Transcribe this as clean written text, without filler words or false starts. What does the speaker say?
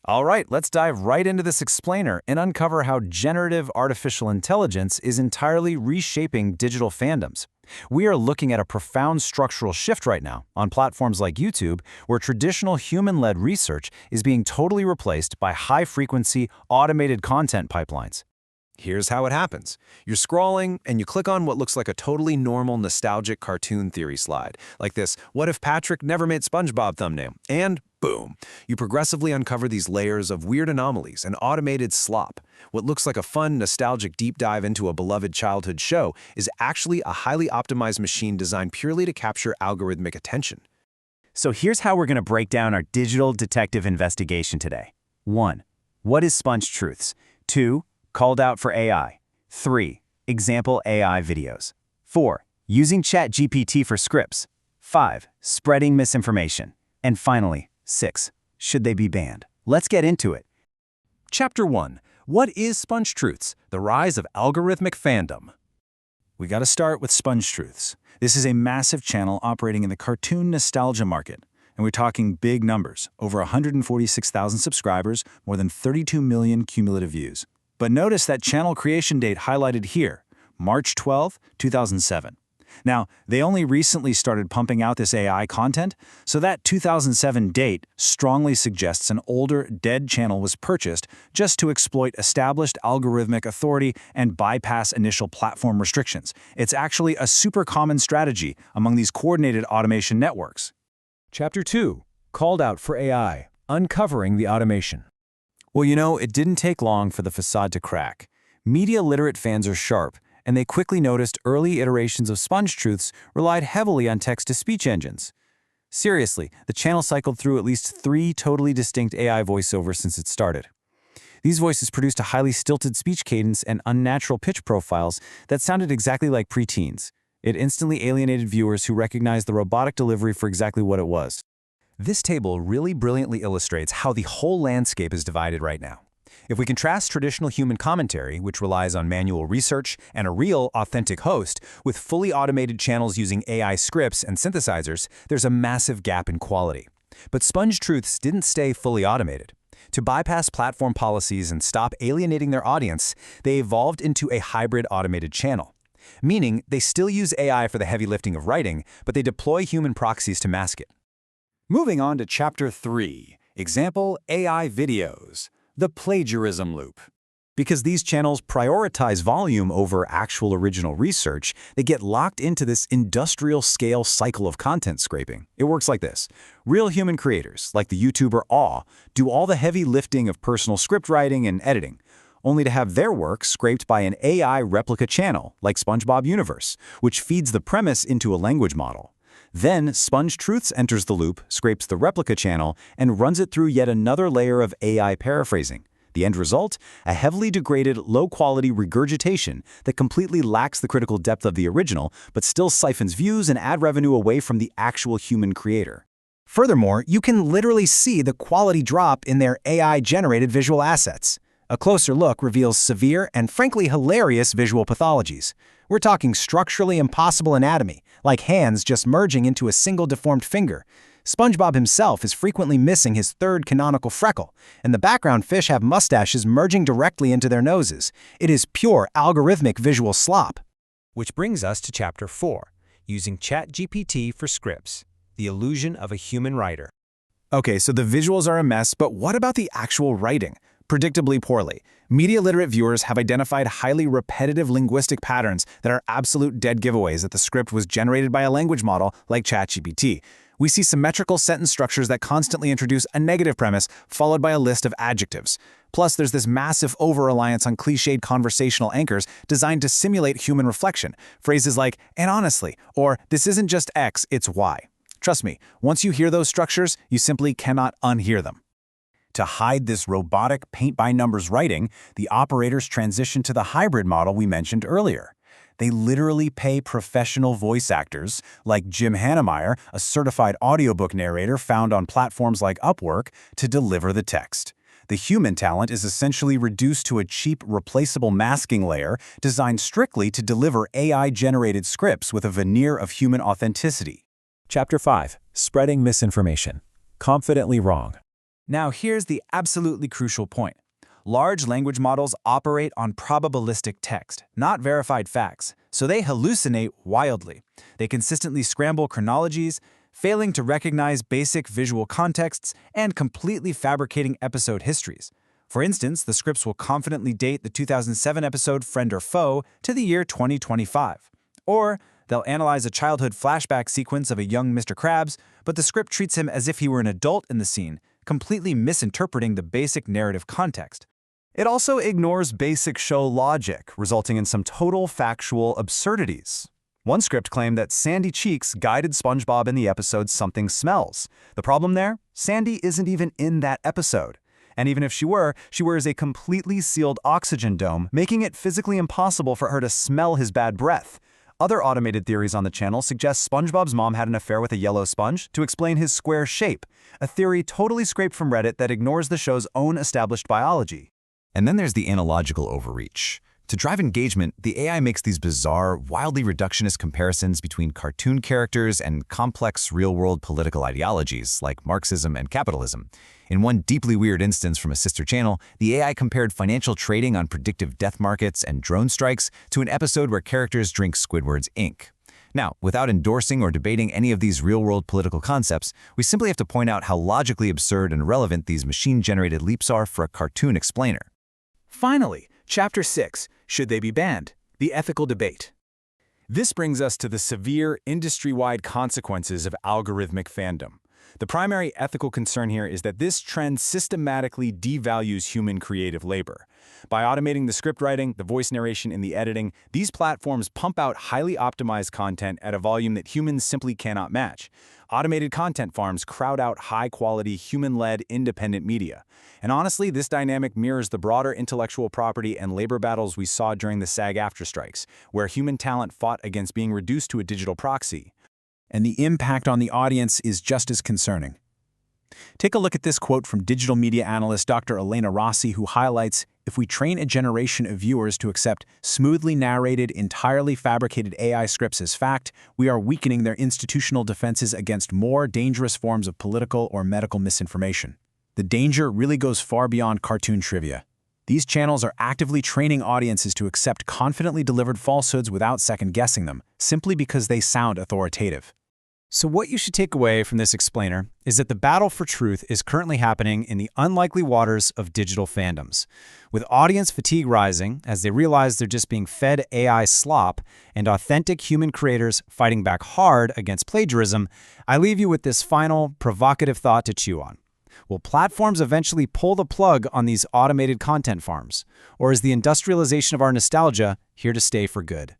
All right, let's dive right into this explainer and uncover how generative artificial intelligence is entirely reshaping digital fandoms. We are looking at a profound structural shift right now on platforms like YouTube, where traditional human-led research is being totally replaced by high-frequency, automated content pipelines. Here's how it happens. You're scrolling and you click on what looks like a totally normal nostalgic cartoon theory slide, like this "What if Patrick never made SpongeBob" thumbnail, and boom, you progressively uncover these layers of weird anomalies and automated slop. What looks like a fun, nostalgic deep dive into a beloved childhood show is actually a highly optimized machine designed purely to capture algorithmic attention. So here's how we're going to break down our digital detective investigation today. 1. What is SpongeTruths? 2. Called out for AI. 3. Example AI videos. 4. Using ChatGPT for scripts. 5. Spreading misinformation. And finally, 6. Should they be banned? Let's get into it. Chapter 1. What is SpongeTruths? The rise of algorithmic fandom. We got to start with SpongeTruths. This is a massive channel operating in the cartoon nostalgia market. And we're talking big numbers, over 146,000 subscribers, more than 32 million cumulative views. But notice that channel creation date highlighted here, March 12, 2007. Now, they only recently started pumping out this AI content, so that 2007 date strongly suggests an older, dead channel was purchased just to exploit established algorithmic authority and bypass initial platform restrictions. It's actually a super common strategy among these coordinated automation networks. Chapter 2. Called out for AI. Uncovering the automation. Well, it didn't take long for the facade to crack. Media-literate fans are sharp, and they quickly noticed early iterations of SpongeTruths relied heavily on text-to-speech engines. Seriously, the channel cycled through at least 3 totally distinct AI voiceovers since it started. These voices produced a highly stilted speech cadence and unnatural pitch profiles that sounded exactly like preteens. It instantly alienated viewers who recognized the robotic delivery for exactly what it was. This table really brilliantly illustrates how the whole landscape is divided right now. If we contrast traditional human commentary, which relies on manual research and a real, authentic host, with fully automated channels using AI scripts and synthesizers, there's a massive gap in quality. But SpongeTruths didn't stay fully automated. To bypass platform policies and stop alienating their audience, they evolved into a hybrid automated channel. Meaning, they still use AI for the heavy lifting of writing, but they deploy human proxies to mask it. Moving on to Chapter 3, Example AI videos. The plagiarism loop. Because these channels prioritize volume over actual original research, they get locked into this industrial-scale cycle of content scraping. It works like this. Real human creators, like the YouTuber Awe, do all the heavy lifting of personal script writing and editing, only to have their work scraped by an AI replica channel, like SpongeBob Universe, which feeds the premise into a language model. Then, SpongeTruths enters the loop, scrapes the replica channel, and runs it through yet another layer of AI paraphrasing. The end result? A heavily degraded, low-quality regurgitation that completely lacks the critical depth of the original, but still siphons views and ad revenue away from the actual human creator. Furthermore, you can literally see the quality drop in their AI-generated visual assets. A closer look reveals severe and frankly hilarious visual pathologies. We're talking structurally impossible anatomy, like hands just merging into a single deformed finger. SpongeBob himself is frequently missing his third canonical freckle, and the background fish have mustaches merging directly into their noses. It is pure algorithmic visual slop. Which brings us to Chapter 4, Using ChatGPT for Scripts. The illusion of a human writer. Okay, so the visuals are a mess, but what about the actual writing? Predictably poorly. Media-literate viewers have identified highly repetitive linguistic patterns that are absolute dead giveaways that the script was generated by a language model like ChatGPT. We see symmetrical sentence structures that constantly introduce a negative premise followed by a list of adjectives. Plus, there's this massive over-reliance on cliched conversational anchors designed to simulate human reflection. Phrases like, "and honestly," or "this isn't just X, it's Y." Trust me, once you hear those structures, you simply cannot unhear them. To hide this robotic paint-by-numbers writing, the operators transition to the hybrid model we mentioned earlier. They literally pay professional voice actors, like Jim Hannemeyer, a certified audiobook narrator found on platforms like Upwork, to deliver the text. The human talent is essentially reduced to a cheap, replaceable masking layer designed strictly to deliver AI-generated scripts with a veneer of human authenticity. Chapter 5. Spreading misinformation. Confidently wrong. Now here's the absolutely crucial point. Large language models operate on probabilistic text, not verified facts, so they hallucinate wildly. They consistently scramble chronologies, failing to recognize basic visual contexts and completely fabricating episode histories. For instance, the scripts will confidently date the 2007 episode Friend or Foe to the year 2025. Or they'll analyze a childhood flashback sequence of a young Mr. Krabs, but the script treats him as if he were an adult in the scene, completely misinterpreting the basic narrative context. It also ignores basic show logic, resulting in some total factual absurdities. One script claimed that Sandy Cheeks guided SpongeBob in the episode Something Smells. The problem there? Sandy isn't even in that episode. And even if she wears a completely sealed oxygen dome, making it physically impossible for her to smell his bad breath. Other automated theories on the channel suggest SpongeBob's mom had an affair with a yellow sponge to explain his square shape, a theory totally scraped from Reddit that ignores the show's own established biology. And then there's the analogical overreach. To drive engagement, the AI makes these bizarre, wildly reductionist comparisons between cartoon characters and complex real-world political ideologies like Marxism and capitalism. In one deeply weird instance from a sister channel, the AI compared financial trading on predictive death markets and drone strikes to an episode where characters drink Squidward's ink. Now, without endorsing or debating any of these real-world political concepts, we simply have to point out how logically absurd and irrelevant these machine-generated leaps are for a cartoon explainer. Finally, Chapter 6, Should They Be Banned? The Ethical Debate. This brings us to the severe, industry-wide consequences of algorithmic fandom. The primary ethical concern here is that this trend systematically devalues human creative labor. By automating the script writing, the voice narration, and the editing, these platforms pump out highly optimized content at a volume that humans simply cannot match. Automated content farms crowd out high-quality, human-led, independent media. And honestly, this dynamic mirrors the broader intellectual property and labor battles we saw during the SAG-AFTRA strikes, where human talent fought against being reduced to a digital proxy. And the impact on the audience is just as concerning. Take a look at this quote from digital media analyst Dr. Elena Rossi, who highlights, "If we train a generation of viewers to accept smoothly narrated, entirely fabricated AI scripts as fact, we are weakening their institutional defenses against more dangerous forms of political or medical misinformation." The danger really goes far beyond cartoon trivia. These channels are actively training audiences to accept confidently delivered falsehoods without second-guessing them, simply because they sound authoritative. So what you should take away from this explainer is that the battle for truth is currently happening in the unlikely waters of digital fandoms. With audience fatigue rising as they realize they're just being fed AI slop and authentic human creators fighting back hard against plagiarism, I leave you with this final, provocative thought to chew on. Will platforms eventually pull the plug on these automated content farms? Or is the industrialization of our nostalgia here to stay for good?